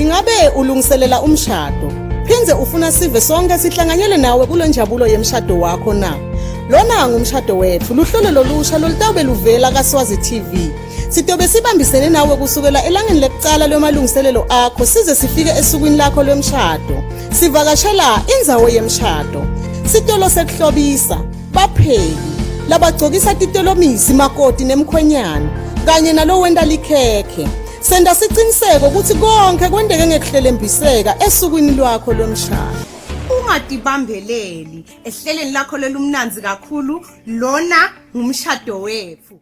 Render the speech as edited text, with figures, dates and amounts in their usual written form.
Ingabe ulungiselela umshado? Phinze ufuna sive sonke sihlanganyele nawe kule njabulo yemshado wakho na? Lona ngumshado wethu, luhlolo lolusha lolutawube luvela kaSwazi TV. Sitobe sibambisene nawe kusukela elangeni lekucala lomalungiselelo akho size sifike esukwini lakho lomshado. Sivakashela indzawo yemshado. Sitolo sekuhlobisa, bapheki, labagcokisa titolomisi, makoti nemkhwenyana, kanye nalo wenda likhekhe. Senda siciniseko ukuthi konke kwendeke ngekuhlelembiseka esukwini lwakho lomshado. Ungadibambeleli ehleleni lakho lelumnanzi kakhulu, lona ngumshado wethu.